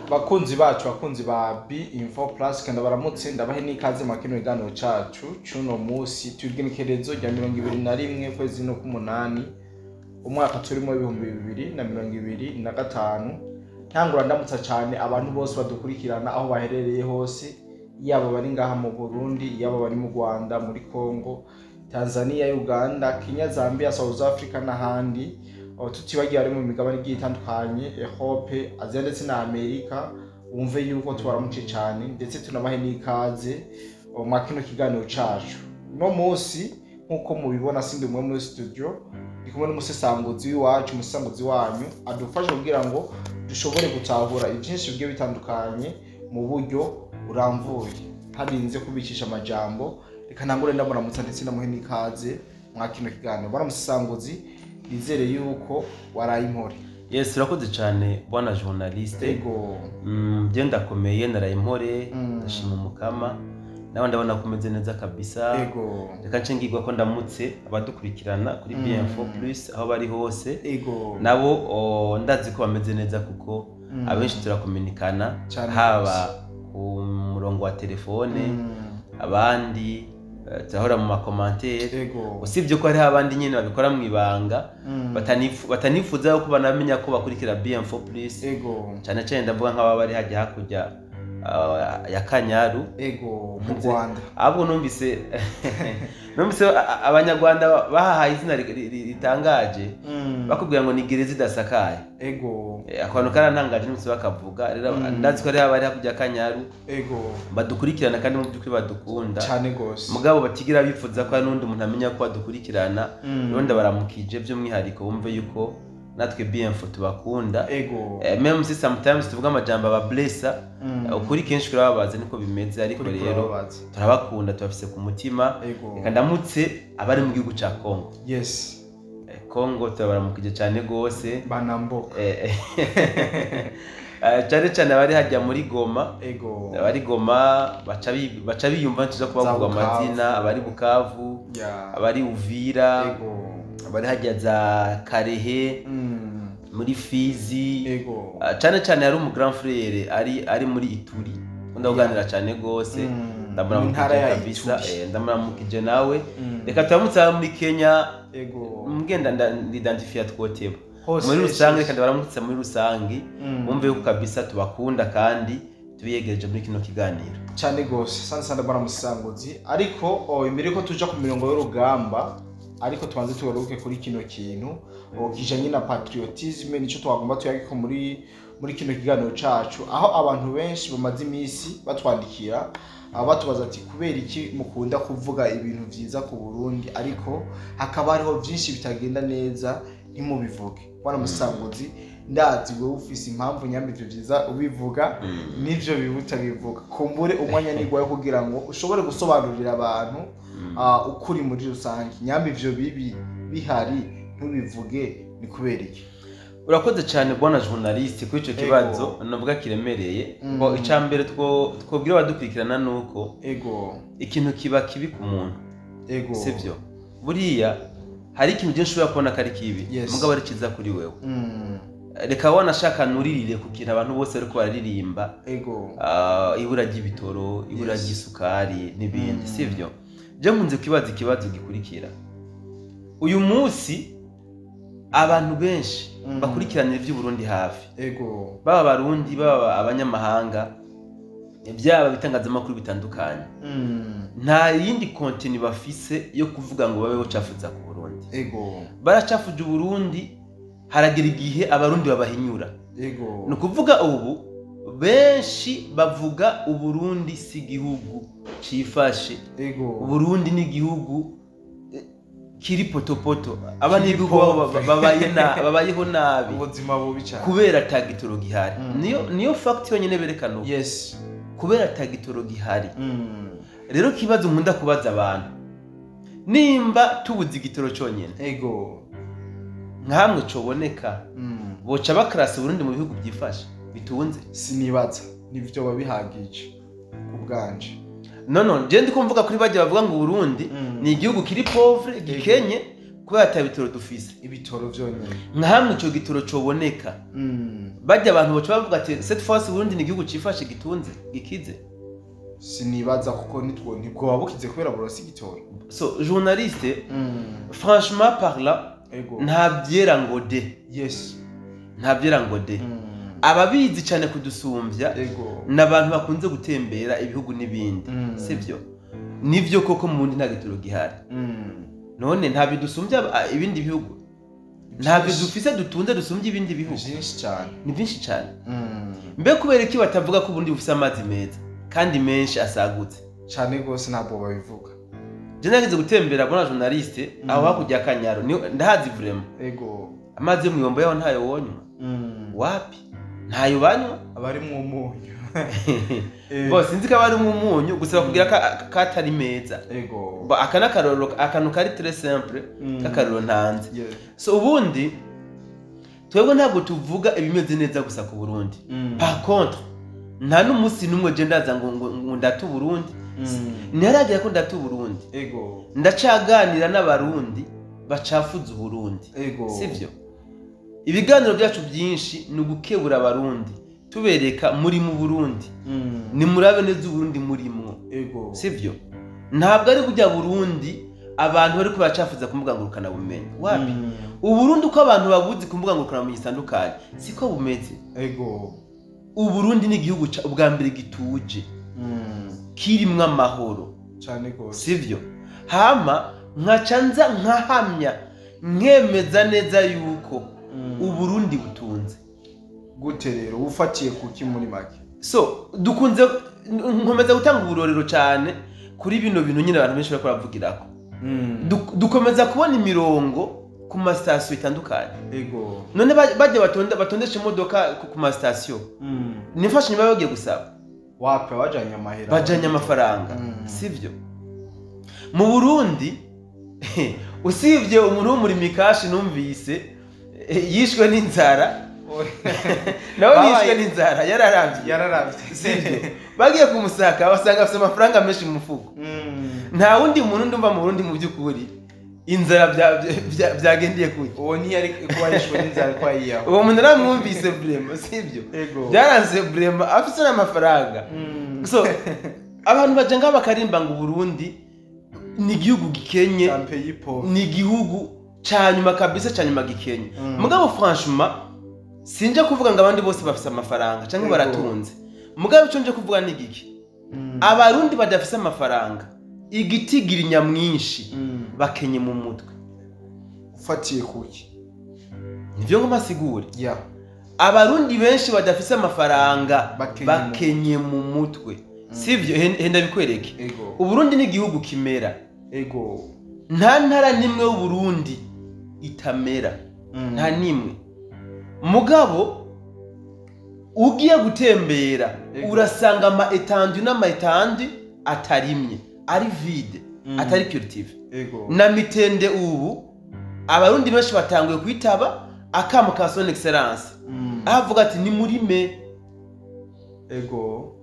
bakunzi bacu bakunzi ba B-Info Plus kandi baramutse ndabahe n'ikaze mu kino kiganiro cacu cuno musi twigenekerezo rya 21 kwezi no kumunani umwaka turimo 2025 ntangura ndamutsa cyane abantu bose badukurikirana aho baherereye hose yaba bari ngaha mu Burundi yaba bari mu Rwanda muri Congo Tanzania Uganda Kenya Zambia South Africa n'ahandi tutibagiye ari mu migabane igiye itandukanye Europe Asia ndetse na Amerika wumve yuko tubaramuce cyane ndetse tunabahe n'ikaze mu kino kiganiro cacu no munsi nkuko mubibona sindi umwe muri studio ndi kumwe n'umusesanguzi wacu umusesanguzi wanyu adufasha kugira ngo dushobore gutahura ibyinshi bigiye bitandukanye mu buryo uramvuye harinze kubicisha amajambo reka ntangure ndamuramutsa ndetse namuhe n'ikaze mu kino kiganiro baramusesanguzi izere yuko waraye impore. Yes, urakoze cyane bwana journaliste. Ego. Je ndakomeye naraye impore, ndashima umukama. Nawe ndabona kumeze neza kabisa. Ego. Reka ncengirwa ko ndamutse abadukurikirana kuri B-Info Plus aho bari hose. Ego. Nabo ndazi ko bameze neza kuko abenshi turakomunikana haba ku murongo wa telefone abandi turahora mu makomantere usibye ko hari abandi nyine babikora mu ibanga batanifuza ko banamenya ko bakurikira B-Info Plus cyane cyane ndavuga nk'aba bari hajya hakujya ya Kanyaru mu Rwanda ahubwo numvise abanyarwanda bahahaye izina ritangaje bakubwira ngo ni gereza idasakaye akantu karantangaje n'umunsi bakavuga rero ndazi ko ari abari hakujya Kanyaru badukurikirana kandi mu by'ukuri badukunda cyane gose mugabo batigira bifuza ko n'undi umuntu amenya ko badukurikirana rero ndabaramukije by'umwihariko wumve yuko natwe B-Info tubakunda même si sometimes tuvuga amajambo aba blessa ukuri kenshi kurababaza niko bimeze ariko rero turabakunda tubafise ku mutima reka ndamutse abari mu gihugu ca Congo. Yes, Congo turabaramukije cyane gose banamboka cyane cyane abari hajya muri Goma abari Goma baca biyumva tuza kubavuga amazina abari Bukavu abari Uvira abari hajya za Karehe muri Fizi cyane cyane hari umu grand frère ari muri Ituri ndaganira cyane gose ndamuramukije kabisa ndamuramukije nawe reka turamutsa muri Kenya mugenda ndidentify twoteba muri rusange kandi baramutse muri rusange bumve ko kabisa tubakunda kandi tubiyegereje muri kino kiganiro cyane gose sansa baramusanguzi ariko imbere ko tuja ku mirongo y'urugamba ariko twanze tugaruke kuri kino kintu kijanye na patriotisme nico twagomba tuyagiko muri kino kiganiro cacu aho abantu benshi bamaze imisi batwandikira batubaza ati kubera iki mukunda kuvuga ibintu vyiza ku Burundi ariko hakaba hariho byinshi bitagenda neza ntimubivuge bwana musanguzi ndazi wewe ufise impamvu nyambivyo vyiza ubivuga nivyo bibuta bivuga kumbure umwanya nigwaye kugira ngo ushobore gusobanurira abantu ukuri muri rusange nyambivyo bibi bihari ntubivuge ni kubera iki. Urakoze cyane bwana journaliste kuri ico kibazo navuga kiremereye ngo icambere twobwira abadukurikirana nuko ikintu kiba kibi ku muntu sivyo buriya hari ikintu je nshobora kubona kari kibi mugabo ari kiza kuri wewe reka wanashaka nuririre ku kintu abantu bose ariko bararirimba ibura ry'ibitoro ibura ry'isukari n'ibindi sivyo je nkunze ikibazo gikurikira uyu munsi abantu benshi bakurikirana ivy'u Burundi hafi baba barundi baba abanyamahanga byaba bitangazamakuru bitandukanye nta yindi continue bafise yo kuvuga ngo babeho cafuza ku Burundi baracafuje Burundi haragira igihe abarundi babahinyura no kuvuga ubu benshi bavuga uburundi si igihugu cifashe Burundi ni igihugu kiri potopoto abandi babayeho nabi ubuzima bubi cyane kubera tagitoro gihari niyo fact yonyene berekana kubera tagitoro gihari rero kibazo nkunda kubaza abantu nimba tubuze igitoro cyonyene nkamwe coboneka boca bakrasa Burundi mu bihugu byifashe bitunze sinibaza nivyo babihagije ubwanje je ndi kumvuga kuri bajye bavuga ngo Burundi ni igihugu kiri pauvre gikenye kubera ata bitoro dufise ibitoro vyonyene nka hamwe ico gitoro coboneka bajya abantu baca bavuga ati cette fois Burundi ni igihugu cifashe gitunze gikize sinibaza kuko nibwo wabukize kubera burose igitoro so journaliste franchement parlant nta byera ngo de yes nta byera ngo de ababizi cyane kudusumbya n'abantu bakunze gutembera ibihugu n'ibindi sivyo nivyo koko mu ndi nta gitoro gihari none nta bidusumbya ibindi bihugu nta bidufise dutunze dusumbye ibindi bihugu ni byinshi cyane mbe kubera iki batavuga ko ubundi bufise amazi meza kandi menshi asagutse cyane gose ntabwo babivuga je nagize gutembera bona journaliste aho hakujya Kanyaro ndahazi vraiment amazi yo mwiyombo yaho ntayo wonywa wapi ntayo banywa abari mu munyu bose sinzi ko abari mu munyu gusa bakubwira ko atari meza akana karoro akantu kari très simple kakaroro ntanze so ubundi twebwe ntabwo tuvuga ibimeze neza gusa ku Burundi par contre nta n'umunsi n'umwe je ndaza ngo ndatu Burundi ntaragira ko ndatu Burundi ndacaganira n'abarundi bacafuza Burundi sivyo ibiganiro byacu byinshi ni ugukebura abarundi tubereka muri mu Burundi ni murabe neza Burundi murimwo sivyo ntabwo ari kujya Burundi abantu bari kubacafuza kumbuga ngurukana bumenyi wapi Uburundi uko abantu babuzi kumbuga ngurukana bumenyi zitandukanye siko bumeze Uburundi ni igihugu ubwa mbere gituje kirimwe amahoro cyane gose sivyo hama nkacanza nkahamya nkemeza neza yuko Uburundi butunze gute rero ufatiye kuki muri make so dukunze nkomeza gutanga uburorero cyane kuri bino bintu nyine abantu benshi bakora bavugirako dukomeza kubona imirongo ku ma station itandukanye none bajye batondesha imodoka ku ma station nifashe nyuma bagiye gusaba wape bajanye amafaranga sivyo mu Burundi usivye umuntu wo muri mikashi numvise yishwe n'inzara nawe yishwe n'inzara yararavye sivyo bagiye kumusaka basanga afite amafaranga menshi mu mufuko nta wundi muntu ndumva mu Burundi mu byukuri inzara byagendeye kuki uwo ntiyari kuba yishwe n'inzara kwa yiyaho uwo muntu namwumvise vraiment sivyo byaranze vraiment afite n'amafaranga so abantu baje ngaba bakarimba ngo Burundi ni igihugu gikenye ni igihugu cyanyuma kabisa cyanyuma gikenye mugabo franchement sinje kuvuga ngo abandi bose bafite amafaranga cyangwa baratunze mugabo cyo nje kuvuga ni giki abarundi badafite amafaranga igitigira nyamwinshi bakenye mu mutwe ufatiye kuki nivyo ngo masigure abarundi benshi badafite amafaranga bakenye mu mutwe sivyo henda bikwereke Uburundi ni igihugu kimera nta ntara nimwe y'Uburundi itamera nta nimwe mugabo ugiye gutembera urasanga ama etandu n'ama etandu atarimye ari vide atari cultive na mitende ubu abarundi benshi batanguye kwitaba akamo ka son excellence avuga ati ni murime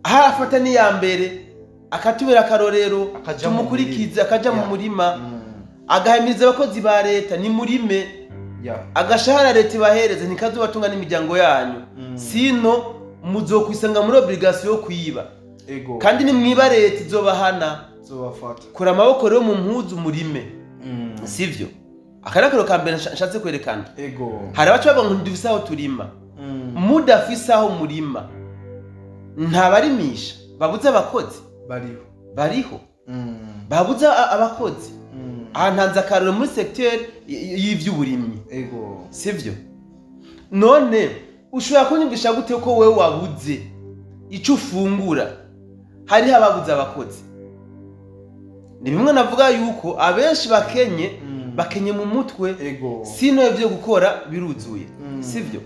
harafata ni ya mbere akatubera akarorero tumukurikiza akaja mu murima agahimiriza abakozi ba leta ni murime agashahara leta bahereze ntikazobatunga n'imiryango yanyu sino muzokwisanga muri obligation yo kwiba kandi ni mwiba leta izobahana kora amaboko rero mu mpuzu murime sivyo akarakaro ka mbere nshatse kwerekana hari abacu bavuga ngo ndufise aho turima mudafise aho murima ntabarimisha babuze abakozi bariho babuze abakozi ahantanze akarero muri secteur y'ivy'uburimyi sivyo none ushobora kunyumvisha gute ko wewe wabuze icyo ufungura hari ababuze abakozi ni bimwe navuga yuko abenshi bakenye mu mutwe sino ibyo gukora biruzuye sivyo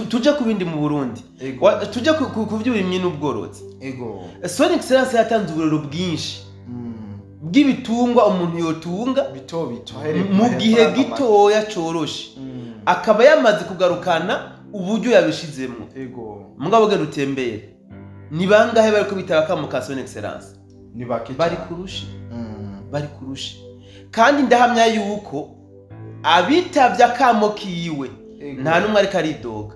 tuje ku bindi mu Burundi tuje ku by'uburimyi n'ubworozi Son Excellence yatanze uburero bwinshi bw'ibitungwa umuntu yotunga bito mu gihe gitoya coroshe akaba yamaze kugarukana uburyo yabishizemo mugabo gero utembere ni bangahe bari kubitaba kamo ka Son Excellence ni bake bari kurushi kandi ndahamya yuko abitavye akamo kiwe nta numwe ariko aridoga,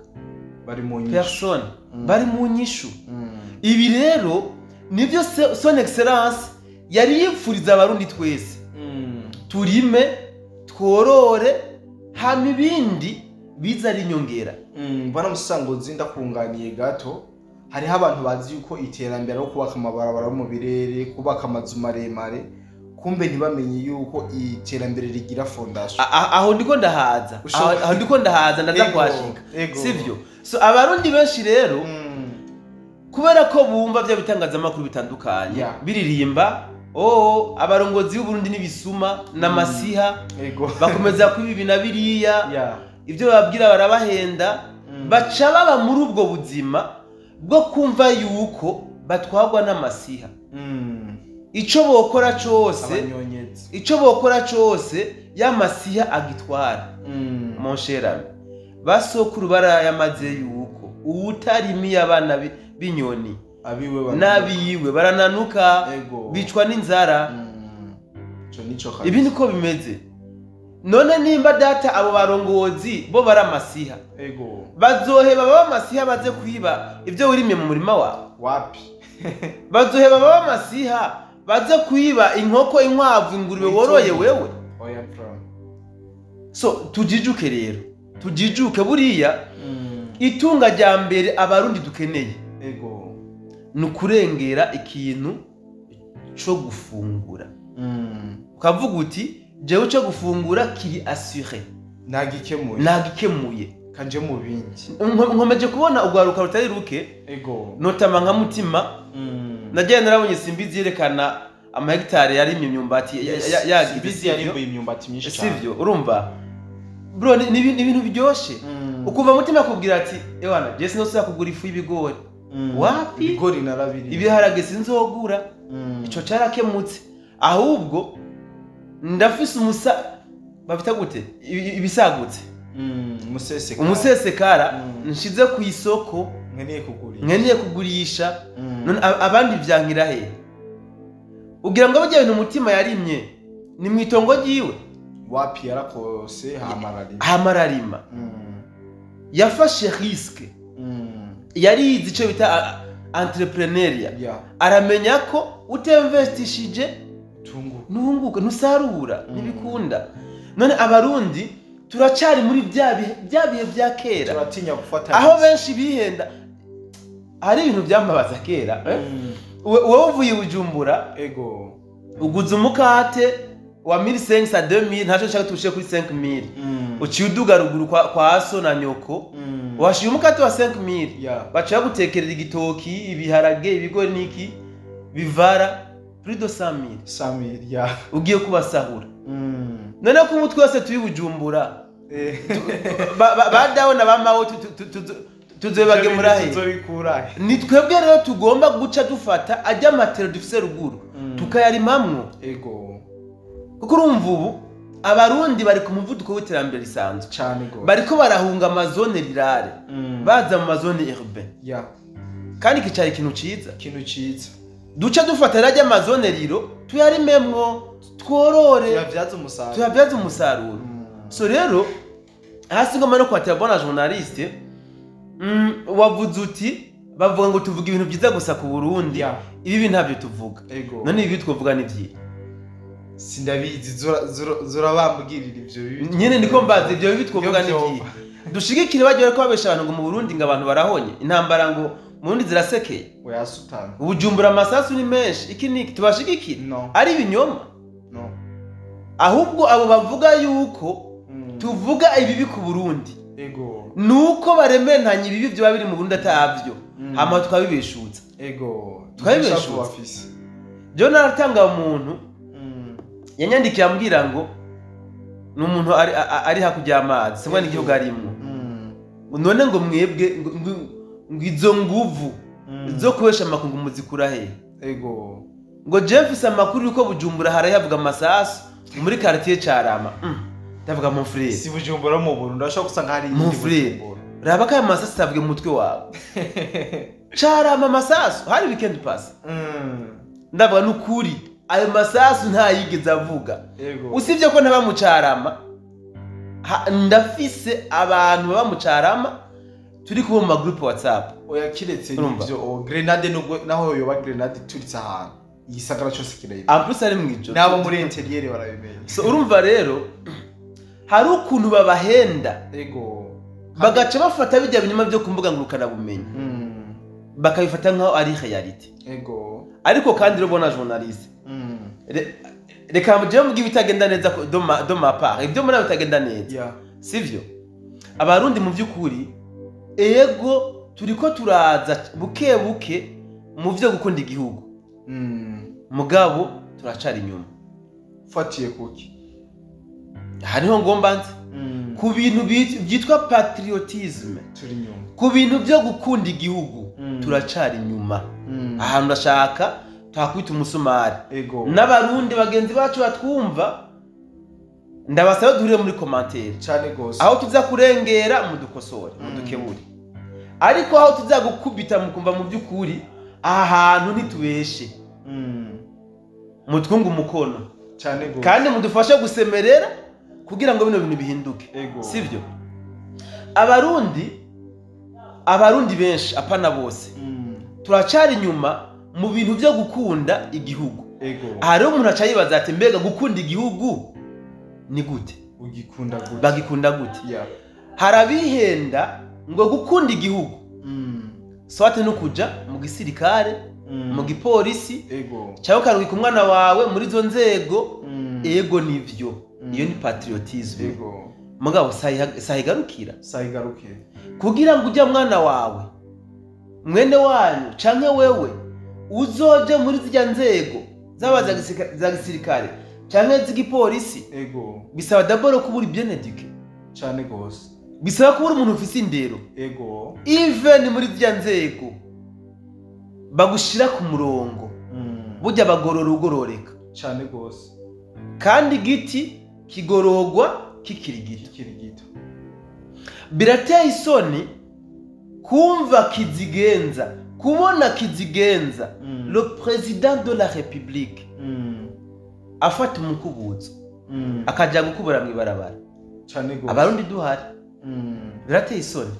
bari mu nyishu personne bari mu nyishu. Ibi rero nivyo son excellence yari yipfuriza abarundi twese, turime tworore hama ibindi biza ari inyongera. Bana Musangozi ndakunganiye gato, hariho abantu bazi yuko iterambere yo kubaka amabarabara mu birere, kubaka amazu maremare, kumbe ntibamenye yuko iterambere rigira fondation. Aho ndiko ndahaza, aho ndiko ndahaza ndaza kwashika, sivyo? So abarundi benshi rero kubera ko bumva bya bitangazamakuru bitandukanye biririmba abarongozi b'u Burundi n'ibisuma n'amasiha, bakomeza kwibi na biriya, ibyo babwira barabahenda, baca baba muri ubwo buzima bwo kumva yuko batwagwa n'amasiha. Ico bokora cyose y'amasiha agitwara. Mon cher ami, basokuru barayamaze yuko uwutarimiye abana binyoni nabiwe barananuka, bicwa n'inzara. Ibi niko bimeze. None nimba data abo barongozi bo baramasiha, bazoheba baba amasiha baze kwiba ibyo wirimye mu murima wapi? Bazoheba baba amasiha baze kwiba inkoko, inkwavu, ingurube woroye wewe? So tujijuke rero, tujijuke. Buriya itunga rya mbere abarundi dukeneye nukurengera ikintu cyo gufungura. Ukavuga uti jewe cyo gufungura kiri assuré, nagikemuye kanje mu bindi. Nkomeje kubona ugwaruka rutari ruke, notama nka Mutima, nagiye narabonye Simbizi yerekana amahegitare yari imyumbati Simbizi yari imyumbati myinshi cyane, sivyo? Urumva bro, ni ibintu byoshe. Ukumva Mutima akubwira ati ewana je sinose yakugura ifu y'ibigori. Wapi? Ibigori narabiri, ibiharage sinzogura. Ico carakemutse. Ahubwo ndafise bafita gute ibisagutse, umusesekara nshize ku isoko, nkeneye kugurisha. None abandi byankira he? Ugira ngo bajya ibintu Mutima yarimye ni mwitongo giwe? Wapi? Yarakose hamararima. Yafashe risque, yarizi ico bita entrepreneuria. Aramenya ko utinvestishije ntunguka, ntusarura, ntibikunda. None abarundi turacari muri bya bihe bya kera, turatinya gufata aho benshi bihenda. Hari ibintu byambabaza kera, wowe uvuye Bujumbura, uguze umukate wa 1500 à 2000, ntaco nshaka tushiye kuri 5000, uciye uduga ruguru kwa so na nyoko, washiye umukate wa 5000, baciye gutekerera igitoki, ibiharage, ibigori niki bivara plus de 100,000, ugiye kubasahura. None ko umutwe wose tuyi Bujumbura, badaho na bamaho tuzobagemura he? Ni twebwe rero tugomba guca dufata ajya matero dufise ruguru tukayarimamwo. Kuko urumva ubu abarundi bari ku muvuduko w'iterambere risanzwe cyane, bariko barahunga amazone rirare, baza mu mazone urbain. Kandi kicari ikintu ciza, duca dufata rajya amazone riro tuyarimemwo, tworore, tuyabyaza umusaruro. So rero hasi ngoma no kwatira bona journaliste, wavuze uti bavuga ngo tuvuga ibintu byiza gusa ku Burundi. Ibi bintu ntabyo tuvuga. None ibi twovuga n'ivyi sindabizi, zurabambwirira ivyo bibi nyene. Ndiko mbaza ivyo bibi twovuga n'ivyi dushigikire. Bagiye ko babesha abantu ngo mu Burundi ngo abantu barahonye, intambara ngo mu Burundi zirasekeye, oyasutana Ubujumbura amasasu ni menshi, iki niki tubashigikire? Ari ibinyoma. Ahubwo abo bavuga yuko tuvuga ibibi ku Burundi, nuko barementanye ibibi byo babiri mu Burundi atavyo, hama twabibeshutsa. Twabibeshutsa. Jo naratanga umuntu yanyandikiye ambwira ngo n'umuntu ari hakujya amazi, semwa n'igihugu arimo. None ngo mwebwe ngo izo nguvu zo kubesha makungu muzikura he? Ngo Jefferson amakuru yuko Bujumbura harayavuga amasasu muri quartier Carama. Ndavuga mon frère, si Bujumbura mu Burundi ndashaka gusanga hari mon frère, raba kaya amasasu tavuge mu mutwe wawe. Carama amasasu hari weekend pass. Ndavuga n'ukuri ayo masasu nta yigeze avuga, usibye ko ntaba mu Carama ndafise abantu baba mu Carama turi kuba mu magroup WhatsApp. Oya kiretse n'ivyo grenade nubwo naho yoba grenade turitse ahantu igisagara cyose kirebe. Plus ari mwijoro. Nabo muri interieur barabimenya. So urumva rero hari ukuntu babahenda. Ego. Bagaca bafata bijya binyuma byo kumbuga ngurukana bumenyi. Bakabifata nkaho ari reality. Ego. Ariko kandi rero bona journaliste. Reka muje mugi bitagenda neza do ma part. Ibyo muri bitagenda neza. Yeah. Sivyo? Abarundi mu byukuri ego turiko turaza buke buke mu byo gukunda igihugu. Mugabo turacari inyuma. Fatiye kuki? Hariho ngombanze. Ku bintu byitwa patriotisme. Turi inyuma. Ku bintu byo gukunda igihugu turacari inyuma. Ahantu ndashaka twakwita umusumari. N'abarundi bagenzi bacu batwumva ndabasaba duhurire muri commentaire cyane gose. Aho tuza kurengera mudukosore mudukeburi. Ariko aho tuza gukubita mukumva mu byukuri aha hantu ntitubeshe. Mutwunga umukono cyane gose. Kandi mudufashe gusemerera kugira ngo bino bintu bihinduke. Sivyo? Abarundi benshi apana bose. Turacari inyuma mu bintu byo gukunda igihugu. Hari umuntu acayibaza ati mbega gukunda igihugu ni gute? Ugikunda gute? Bagikunda gute? Harabihenda ngo gukunda igihugu. Swate no kuja mu gisirikare, mu gipolisi, cyangwa karuki ku mwana wawe muri zo nzego. Ego nivyo. Iyo ni patriotisme. Mugabo sahigarukira. Kugira ngo ujya mwana wawe mwene wanyu canke wewe uzoje muri zijya nzego zabaza za gisirikare canke z'igipolisi. Bisaba d'abord ko uri bien éduqué cyane gose. Bisaba ko uri umuntu ufise indero. Even muri zijya nzego bagushira ku murongo. Burya bagorora ugororeka cyane gose. Kandi giti kigorogwa kikiri gito. Birateye isoni kumva Kizigenza, kubona Kizigenza le président de la République afata umukubuzo akaja gukubura mwibarabara cyane gose. Abarundi duhari birateye isoni.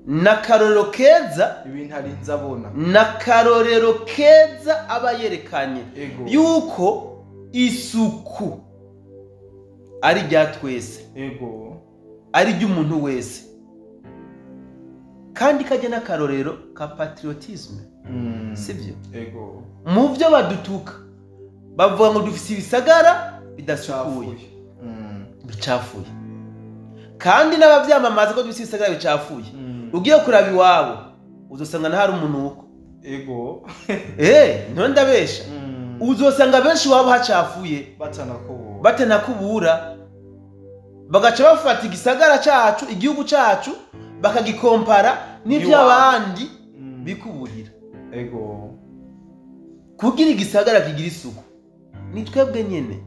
Nakarorero keza ibintu ari nzabona. Nakarorero keza abayerekanye yuko isuku ari rya twese. Ari ry'umuntu wese. Kandi kajya n'akarorero ka patriotisme. Sivyo? Mu byo badutuka bavuga ngo dufise ibisagara bidasukuye, bicafuye. Kandi n'abavyamamaza ko dufise ibisagara bicafuye. Ugiye kuraba iwabo uzosanga ntari umuntu uko. None ndabesha. Uzosanga benshi wabo hacafuye batanakubura. Bagaca bafata igisagara cyacu, igihugu cyacu bakagikompara n'iby'abandi bikuburira. Kugira igisagara kigira isuku ni twebwe nyene.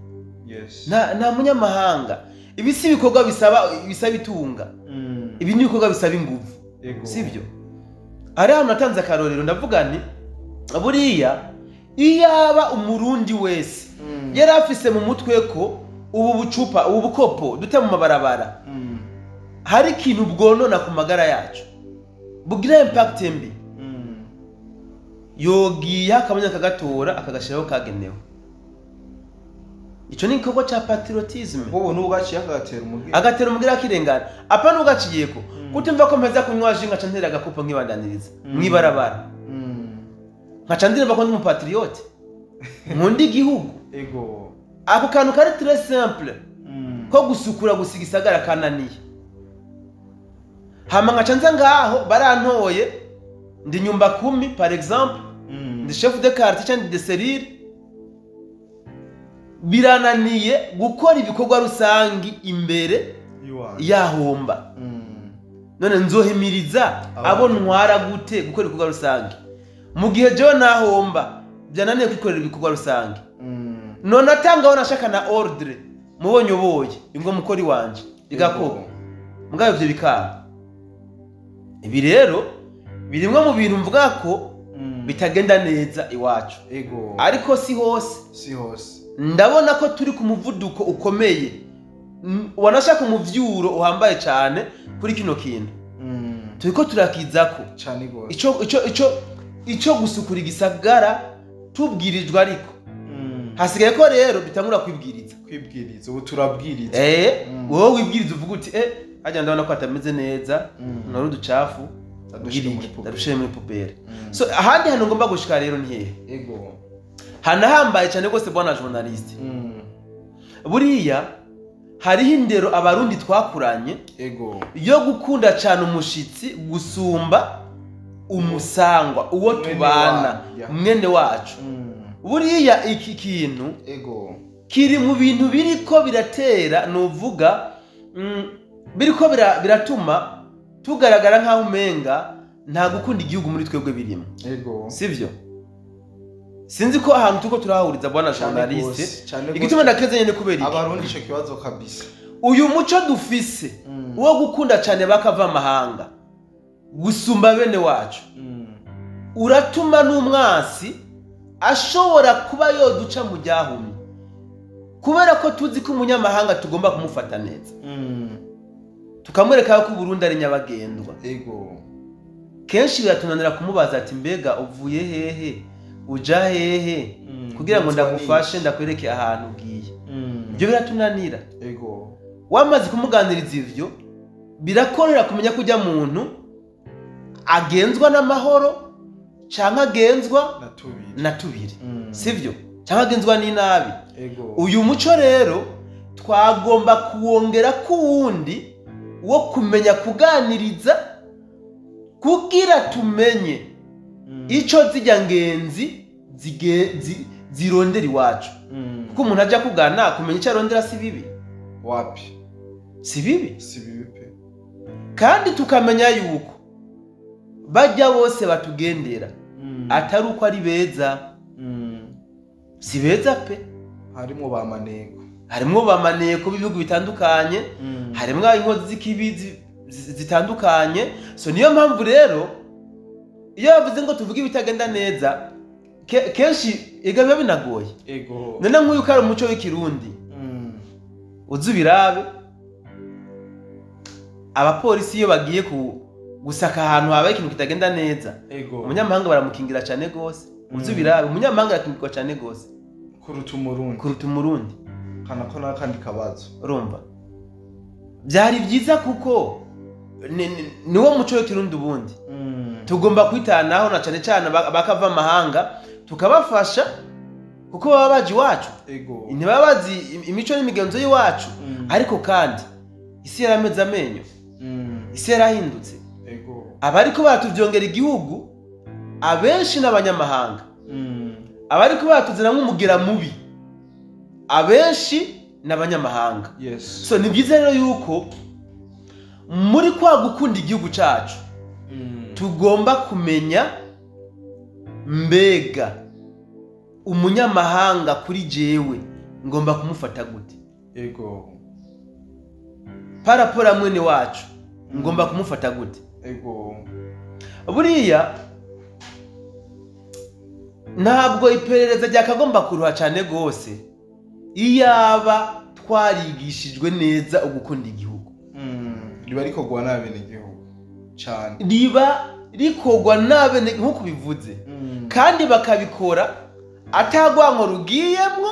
Nta munyamahanga. Ibi si bikorwa bisaba itunga. Ibi ni bikorwa bisaba ingufu. Sivyo? Ari hano natanze akarorero ndavuga nti buriya iyaba umurundi wese yari afise mu mutwe ko ubu bukopo dute mu mabarabara hari ikintu bwonona ku magara yacu bugira impact mbi, yogiye akamenya kagatora akagashiraho kagenewe. Ico ni igikorwa ca patriotisme. Wowe nugaciye agatera umugira akirengana apa nugaciyeko kutumva ko mpeza kunywa jinga cantera agakopo nkibandaniriza mwibarabara. Nkacandira bako ndi mu patriote nkunda igihugu. Ako kantu kari très simple ko gusukura gusiga isagara kananiye. Hama nkacanza ngaho barantoye ndi nyumba 10 par exemple, ndi chef de quartier cyangwa de serire, birananiye gukora ibikorwa rusangi imbere yahomba. None nzohimiriza abo ntwara gute gukora ibikorwa rusangi mu gihe je nahomba byananiye kwikorera ibikorwa rusangi. None atangaho nashaka na ordre mubonyoboye ingo mukori wanje igakoko mugayo byo bikaba. Ibi rero birimwe mu bintu mvuga ko bitagenda neza iwacu. Ariko si hose. Ndabona ko turi ku muvuduko ukomeye wanashaka umuvyuro uhambaye cyane kuri kino kintu turiko turakizako cyane gose ico gusukura igisagara tubwirijwe ariko hasigaye ko rero bitangura kwibwiriza ubu turabwiriza wowe wibwiriza uvuga uti hajya ndabona ko atameze neza nari uducafu ndadushire muri pubere so ahandi hantu ngomba gushika rero ni hehe hanahambaye cyane gose bwana journaliste buriya hariho indero abarundi twakuranye yo gukunda cyane umushitsi gusumba umusangwa uwo tubana mwene wacu buriya iki kintu kiri mu bintu biriko biratera nuvuga biriko biratuma tugaragara nkaho umenga nta gukunda igihugu muri twebwe birimo sivyo sinzi ko ahantu tuko turahuriza bwana journaliste igituma ndakeze nyene kubera abarundi ico kibazo kabisa uyu muco dufise wo gukunda cyane bakava amahanga gusumba bene wacu uratuma n'umwasi ashobora kuba yoduca mu ryahumye kubera ko tuzi ko umunyamahanga tugomba kumufata neza tukamwereka ko Burundi ari nyabagendwa kenshi biratunanira kumubaza ati mbega uvuye hehe uja hehe kugira ngo ndagufashe ndakwereke ahantu ugiye ibyo biratunanira wamaze kumuganiriza ivyo birakorera kumenya ko ujya muntu agenzwa n'amahoro cyangwa agenzwa na tubiri sivyo cyangwa agenzwa n'inabi uyu muco rero twagomba kuwongera kuwundi wo kumenya kuganiriza kugira tumenye ico zijya ngenzi zirondera iwacu kuko umuntu ajya kugana kumenya icyo arondera si bibi wapi si bibi pe kandi tukamenya yuko bajya bose batugendera atari uko ari beza si beza pe harimo bamaneko b'ibihugu bitandukanye harimo inkozi z'ikibi zitandukanye so niyo mpamvu rero iyo bavuze ngo tuvuge ibitagenda neza kenshi biba binagoye none nk'uyu ko ari umuco w'ikirundi uzubirabe abapolisi iyo bagiye gusaka ahantu habaye ikintu kitagenda neza umunyamahanga baramukingira cyane gose uzubirabe umunyamahanga arakingirwa cyane gose kuruta umurundi kanako nakandi kabazo urumva byari byiza kuko niwo muco w'ikirundi ubundi tugomba kwitanaho na cyane cyane bakava amahanga tukabafasha kuko baba baje iwacu ntibaba bazi imico n'imigenzo y'iwacu ariko kandi isi yarameze amenyo isi yarahindutse abariko baratuvyongera igihugu abenshi n'abanyamahanga abariko baratuzana nk'umugera mubi abenshi n'abanyamahanga so ni byiza rero yuko muri kwa gukunda igihugu cacu tugomba kumenya mbega umunyamahanga kuri jewe ngomba kumufata gute parapora mwene wacu ngomba kumufata gute buriya ntabwo iperereza ryakagomba kuruha cyane gose iyaba twarigishijwe neza ugukunda igihugu riba rikogwa n'abene igihugu cyane riba rikogwa n'abene nk'uko bivuze kandi bakabikora atagwanko rugiyemwo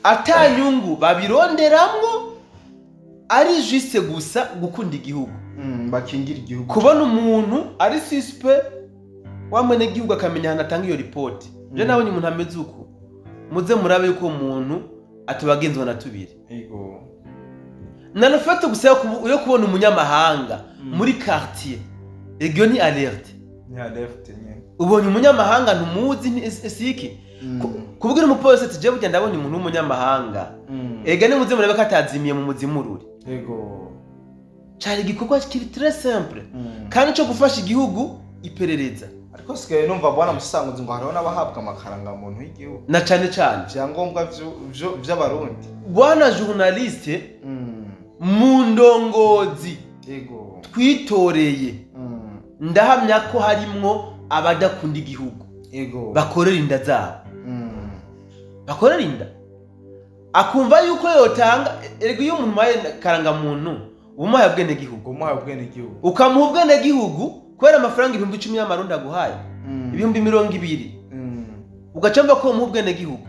atanyungu babironderamwo ari juste gusa gukunda igihugu bakingira igihugu kubona umuntu ari suspe wamene igihugu akamenya hana atanga iyo report je nabonye umuntu ameze uko muze murabe yuko umuntu atubagenzwa na tubiri nanafata gusa yo kubona umunyamahanga muri quartier egyo ni alerte nyene ubonye umunyamahanga ntumuzi siki kubwira umupolisi ati je burya ndabonye umuntu w'umunyamahanga ega ni muze murabe ko atazimiye mu muzimururi cyari igikorwa kiri très simple kandi cyo gufasha igihugu iperereza ariko sigaye numva bwana musanguzi ngo hariho n'abahabwa amakaranga muntu y'igihugu na cyane vyangombwa vy'abarundi bwana journaliste mu ndongozi twitoreye ndahamya ko harimwo abadakunda igihugu bakorera inda zabo bakorera inda akumva yuko yotanga erega iyo umuntu maye karanga muntu umuhaye ubwene gihugu ukamuha ubwene gihugu kwera amafaranga 10,000 y'amarundi aguhaye 20,000 ugacamba ko umuha ubwene gihugu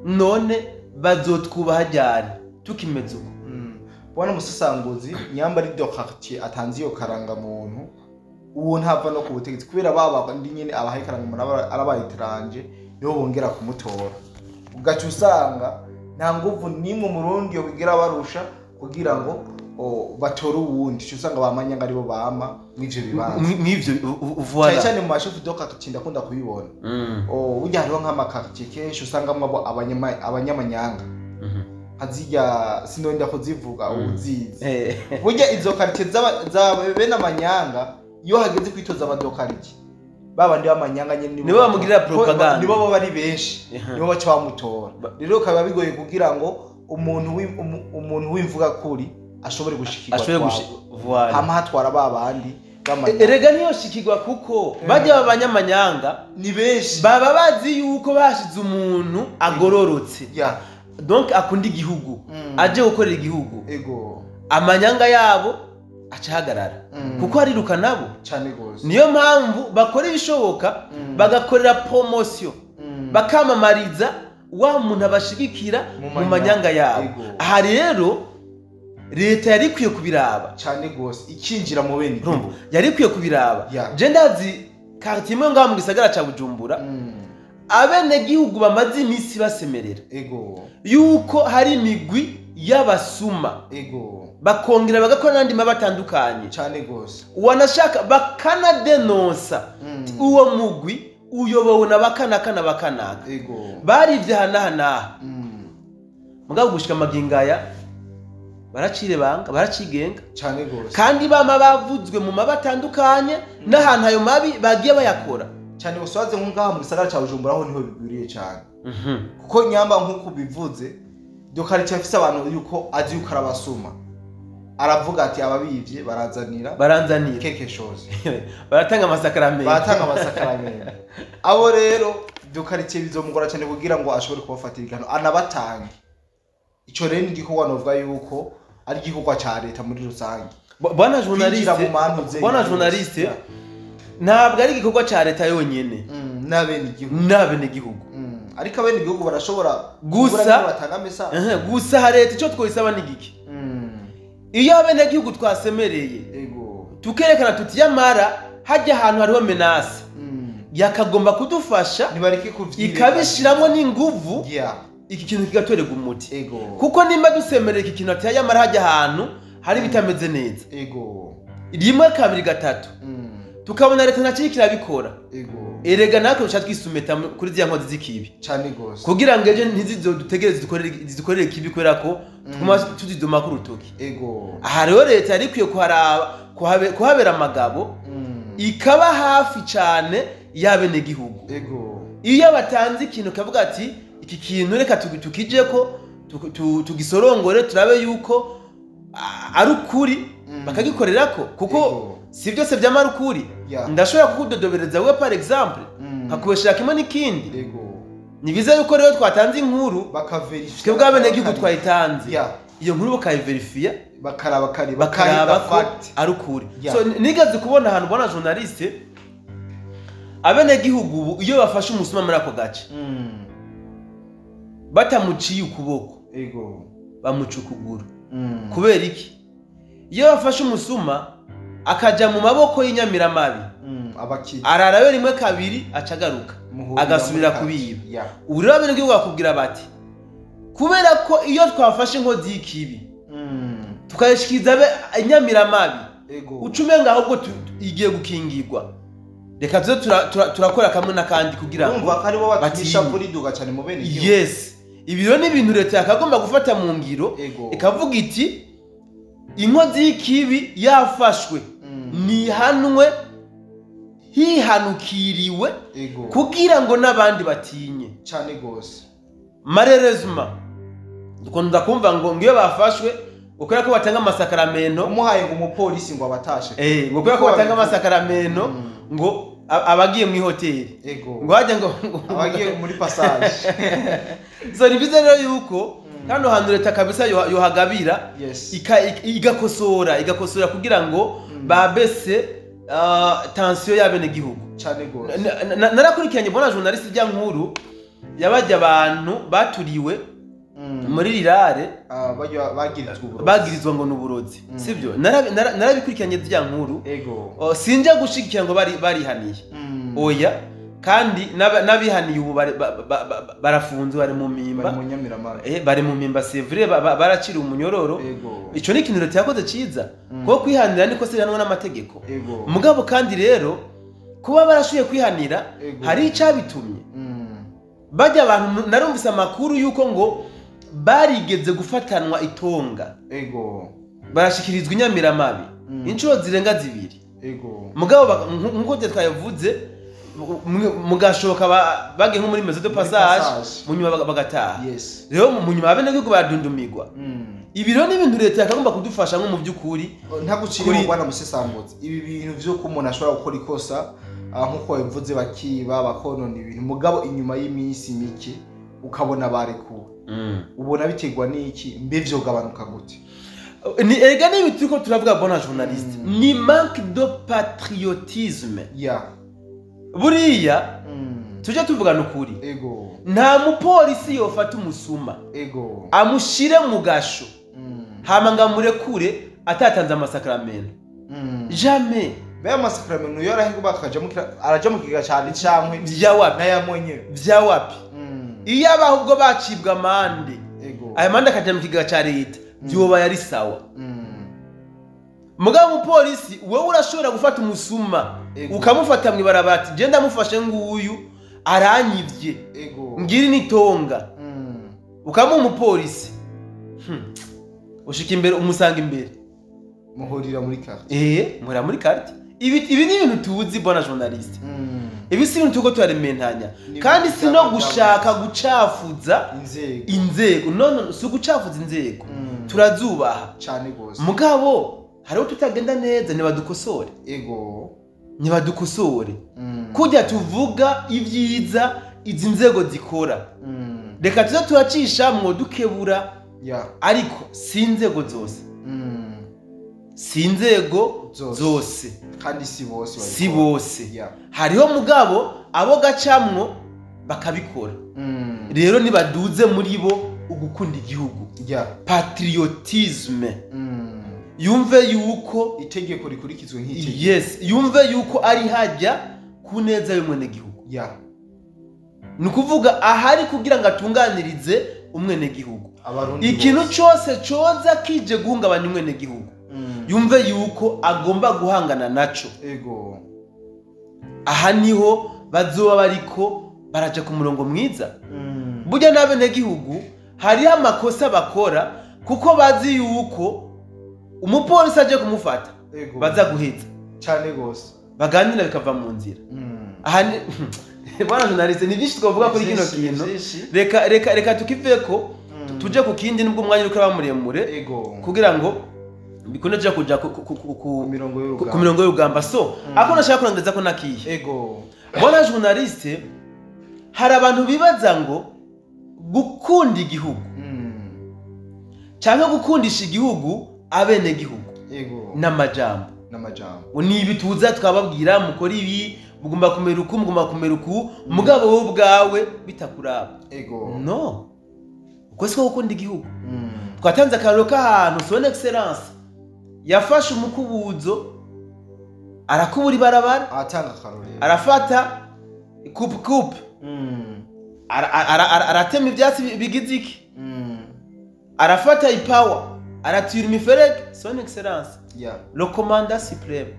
none bazotwubaha ryari tukimeze uko bwana musasanguzi nyamba ari do quartier atanze iyo karanga muntu uwo ntava no ku butegetsi kubera baba ndi nyine abahaye karanga umuntu arabayitranje niho bongera kumutora ugaca usanga nta nguvu nimwe murundi yo kugira barusha kugira ngo batore uwundi cyo usanga bamanyanga aribo bama mwije bibanza mwivyo uvuana cyane mu mashufu do quartier ndakunda kuyibona ujya hariho nk'ama quartier kenshi usanga mwabo abanyamanyanga hazijya sinonda kuzivuga uzizi burya izo quartier za bene amanyanga iyo hageze kwitoza abadokariki babandi bamanyanga nyene nibo bamugirira propaganda nibo bari benshi nibo baca bamutora rero kaba bigoye kugira ngo umuntu wimvuga kuri ashobore gushikirwa voilà hama hatwara babandi erega niyo shikirwa kuko bajya babanyamanyanga ni benshi baba bazi yuko bashize umuntu agororotse donc akunda igihugu aje gukorera igihugu amanyanga yabo acahagarara kuko ariruka nabo cyane gose niyo mpamvu bakora ibishoboka bagakorera promotion bakamamariza wa muntu abashigikira mu manyanga yabo aha rero leta yari kwiye kubiraba cyane gose ikinjira mu bene yari kwiye kubiraba je ndazi quartier imwe ngaho mu gisagara ca Bujumbura abene gihugu bamaze imisi basemerera yuko hari imigwi y'abasuma bakongera bagakora n'andi mabatandukanye cyane gose wanashaka bakanadenonsa uwo mugwi uyobowe na bakanaka barivye hanahana mugabo gushika magingaya baracire banga baracigenga cyane gose kandi bama bavuzwe mu mabatandukanye n'ahantu ayo mabi bagiye bayakora cyane gusoze nk'ngaha mu gisagara ca Bujumbura aho niho bigwiriye cyane kuko nyamba nk'uko bivuze dokarite afise abantu yuko azi yuko arabasuma aravuga ati ababivye baranzanira quelque chose baratanga amasakaramentu abo rero dokarite bizomugora cyane kugira ngo ashobore kubafatira igano anabatange ico rero ndiho novuga yuko ari gikorwa ca leta muri rusange bwana journaliste ntabwo ari igikorwa ca leta yonyene n'abene igihugu ariko abene igihugu barashobora gusa leta ico twoisaba n'igiki iyo abene igihugu twasemereye tukerekana tuti yamara hajya ahantu hariho menace yakagomba kudufasha ikabishiramo n'inguvu iki kintu kigatorega umuti kuko nimba dusemereye iki kintu ati yamara hajya ahantu hari bitameze neza rimwe kabiri gatatu tukabona leta ntakiri kirabikora erega natwe dushaka twisumeta kuri ziya nkozi z'ikibi cyane gose kugira ngo ejo ntizizodutegereze zikorere ikibi kubera ko twuma tuzidoma ku rutoki aha rero leta yari kwiye kuhabera amagabo ikaba hafi cyane y'abene gihugu iyo batanze ikintu kavuga ati iki kintu reka tukije ko tugisorongore turabe yuko ari ukuri bakagikorera ko kuko si byose byamara ukuri ndashobora kukudodobereza wewe par exemple nkakubeshera kimwe n'ikindi ni biza yuko rero twatanze inkuru bakaverifya twebwe abene gihugu twayitanze iyo nkuru bakayiverifya bakaraba ko ari ukuri so nigaze kubona ahantu bona journaliste abene gihugu iyo bafashe umusuma muri ako gace batamuciye ukuboko bamuca ukuguru kubera iki iyo bafashe umusuma akaja mu maboko y'inyamiramabi ararayo rimwe kabiri acagaruka agasubira kubiba urira abene gihugu bakubwira bati kubera ko iyo twafashe inkozi y'ikibi tukayishikiza inyamiramabi ucumenga ahubwo igiye gukingirwa reka tuze turakora kamwe n'akandi kugira ngo batisha kuri duga cyane mu bene gihugu yes ibiro ni ibintu leta yakagomba gufata mu ngiro ikavuga iti inkozi y'ikibi yafashwe nihanwe hihanukiriwe kugira ngo n'abandi batinye cyane gose marerezuma dukunda kumva ngo ngiyo bafashwe ukora ko batanga amasakaramentu umuhaye ngo umupolisi ngo abatashe ngo ukora ko batanga amasakaramentu ngo abagiye mu hoteli ngo hajya ngo abagiye muri passage so ni bize rero yuko hano hantu leta kabisa yohagabira igakosora kugira ngo babese tension y'abene gihugu cyane gose. Narakurikiranye bona journaliste rya nkuru yabajya abantu baturiwe muri rirare bagirizwa ngo nuburozi sivyo. Narabikurikiranye rya nkuru sinje gushigikira ngo barihaniye oya, kandi nabihaniye ubu barafunzwe bari mu mpimba bari mu mpimba c'est vrai baracira umunyororo. Ico ni ikintu leta yakoze ciza kuko kwihanira niko se hanwa n'amategeko mugabo, kandi rero kuba barashuye kwihanira hari icabitumye bajya abantu. Narumvise amakuru yuko ngo barigeze gufatanwa itonga barashikirizwa inyamiramabi inshuro zirenga 2 mugabo nkuko twayavuze mugashoka bage nko muri maison de passage munyuma bagataha. Rero munyuma abene gihugu badundumigwa. Ibiro ni ibintu leta yakagomba kudufasha nko mu byukuri nta gucira ubwana musesambutse. Ibi bintu byo ko umuntu ashobora gukora ikosa nkuko yavuze bakiba bakonona ibintu mugabo inyuma y'iminsi mike ukabona barekuwe, ubona bitegwa n'iki mbe byo gabanuka gute? Ni ega ni bitu ko turavuga bona journaliste ni manque de patriotisme buriya tuje tuvugana ukuri. Nta mupolisi yofata umusuma amushire mu gasho hama ngamurekure atatanze amasakramento jamais. Baya masakramento yorahinga bakaja araja mu kiga cyane cyamwe byawapi nayamonye byawapi iyo abahubwo bacibwa amande aya mande akaja mu kiga cya leta byoba yari sawa. Mugabo umupolisi wewe urashobora gufata umusuma ukamufata mu ibarabati je ndamufashe nguyu aranyivye ngiri nitonga ukamu umupolisi ushika imbere umusanga imbere muhurira muri carte muhurira muri carte. Ibi ni ibintu tuzi bona journaliste. Ibi si ibintu tuko twarementanya kandi si no gushaka gucafuza inzego no si gucafuza inzego turazubaha cyane gose mugabo hariho tutagenda neza nibadukosore nibadukosore kujya tuvuga ibyiza izi nzego zikora reka tuze turacisha mu dukebura ariko si inzego zose si inzego zose kandi si bose hariho mugabo abo gacamwo bakabikora. Rero nibaduze muri bo ugukunda igihugu patriotisme yumve yuko itegeko rikurikizwe nk'iki yumve yuko ari hajya kuneza y'umwene gihugu nukuvuga ahari kugira ngo atunganirize umwene gihugu. Ikintu cyose coza kije guhungabanya umwene gihugu yumve yuko agomba guhangana naco. Aha niho bazoba bariko baraja ku murongo mwiza. Burya n'abene gihugu hari amakosa bakora kuko bazi yuko umupolisi aje kumufata baza guheza cyane gose baganira bikava mu nzira. Aha bwana journaliste ni byinshi twavuga kuri kino kintu. Reka tukiveko tuje ku kindi nubwo umwanya uri bamuremure kugira ngo bikoneje kuja ku mirongo y'urugamba. So ako nashaka kurangeza ko nakiye bona journaliste hari abantu bibaza ngo gukunda igihugu cyangwa gukundisha igihugu abene gihugu n'amajambo ni ibituza twababwira mukora ibi mugomba kumera uku mugabo wowe bwawe bitakuraba no uko siko gukunda igihugu. Twatanze akarero k'ahantu son excellence yafashe umukubuzo arakubura ibarabara atanga akarorero arafata coupe aratema ibyatsi bigize iki arafata ipower aratira imiferege son excellence le commandant supreme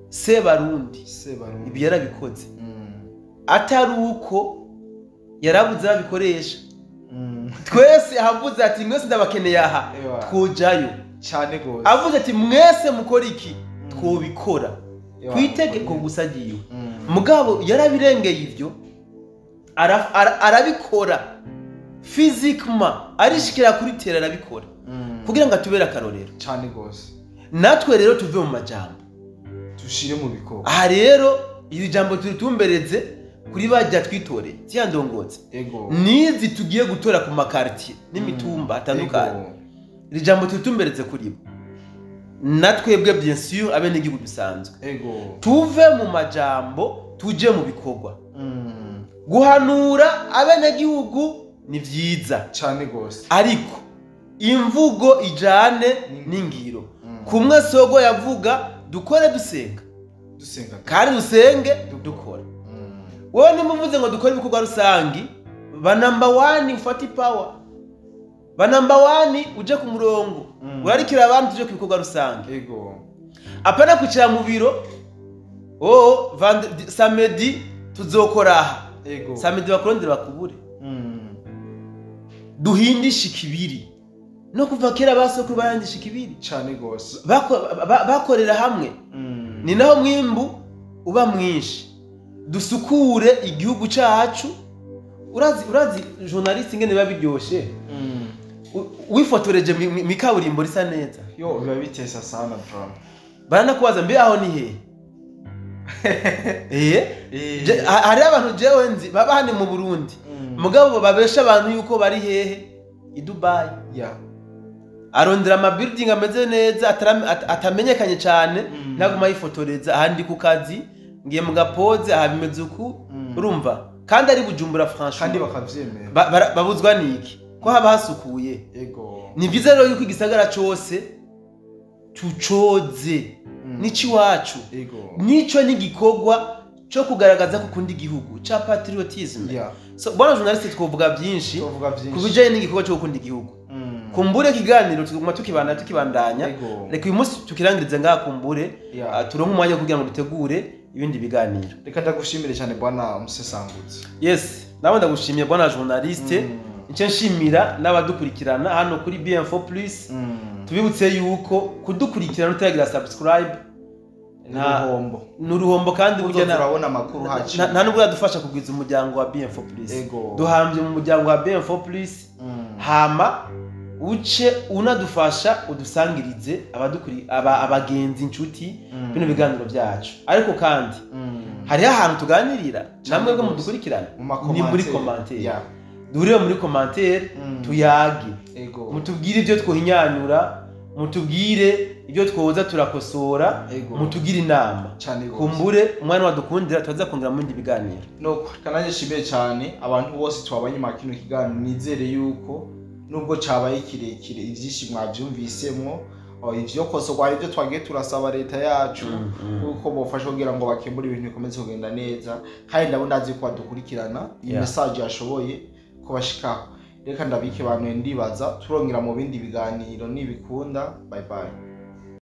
Sebarundi ibi yarabikoze atari uko yarabuze abikoresha twese ahavuze ati mwese ndabakeneye aha twojayo cyane gose avuze ati mwese mukora iki twobikora kwitegeko gusagiye mugabo yarabirengeye ivyo arabikora physiquement arishikira kuri terra arabikora kugira ngo atubera akarorero cyane gose. Natwe rero tuve mu majambo tushire mu bikorwa. Aha rero iri jambo turitumbereze kuri bajya twitoreye cyandongotse nizi tugiye gutora ku makartier n'imitumba atandukanye. Iri jambo turitumbereze kuri bo natwebwe bien sûr abene igihugu bisanzwe tuve mu majambo tuje mu bikorwa. Guhanura abene igihugu ni vyiza cyane gose, ariko imvugo ijane n'ingiro. Kumwe Sogo yavuga dukore dusenga kandi dusenge dukora. Wowe nimuvuze ngo dukore ibikorwa rusangi, ba number 1 ufati power, ba number 1 uje ku murongo urarikira abantu tuje ku bikorwa rusangi. Apana kucara mu biro samedi tuzokora aha, samedi bakorondera bakubure. Duhindisha ikibiri no kuva kera basoko bayandisha ikibiri cyane gose, bakorera hamwe ni naho mwimbu uba mwinshi. Dusukure igihugu cyacu. Urazi journalist ngene biba biryoshe wifotoreje mikaburimbo risa neza yo biba bitesa sana bro. Baranakubaza mbe aho ni hari abantu jewe nzi baba hane mu Burundi mugabo babesha abantu yuko bari hehe i Dubai. Arondera ama building ameze neza atamenyekanye cyane ntaguma yifotoreza ahandi ku kazi ngiye mu gapoze ahabimeze uku urumva kandi ari Bujumbura franchement kandi bakavyemera babuzwa niki ko haba hasukuye. Ni byiza rero yuko igisagara cyose tucoze nici wacu nico n'igikorwa cyo kugaragaza ko kundi igihugu cha patriotism. So bwana journalist twovuga byinshi kubijanye n'igikorwa cyo kundi igihugu. Kumbure kiganiro tuguma tukibandanya reka uyu munsi tukirangirize ngaha kumbure turonka umwanya kugira ngo dutegure ibindi biganiro. Reka ndagushimire cyane bwana Musesangutse. Yes, nawe ndagushimiye bwana journaliste. Icyo nshimira n'abadukurikirana hano kuri BM4 Plus. Tubibutse yuko kudukurikirana utagira subscribe n'uruhombo kandi burya turabona amakuru haci nta nubwo yadufasha kugwiza umuryango wa BM4 Plus. Duhambye mu muryango wa BM4 Plus hama uce unadufasha udusangirize abagenzi inshuti bino biganiro byacu. Ariko kandi hari ahantu tuganirira namwe bwo mudukurikirana ni muri commentaire. Durire muri commentaire tuyage mutubwire ibyo twohinyanyura, mutubwire ibyo twoza turakosora, mutugire inama kumbure umwana wadukundira tuza kongera mu bindi biganiro. No kananje shimire cyane abantu bose twabanye makino kiganiro. Nizere yuko nubwo cabaye kirekire ivyinshi mwavyumvisemwo ivyo kosorwa ari byo twagiye turasaba leta yacu kuko bofasha kugira ngo bakemure ibintu bikomeze kugenda neza. Kandi ndabona azi ko badukurikirana iyi message yashoboye kubashikaho. Reka ndabike abantu ndibaza turongera mu bindi biganiro nibikunda. Bye bye.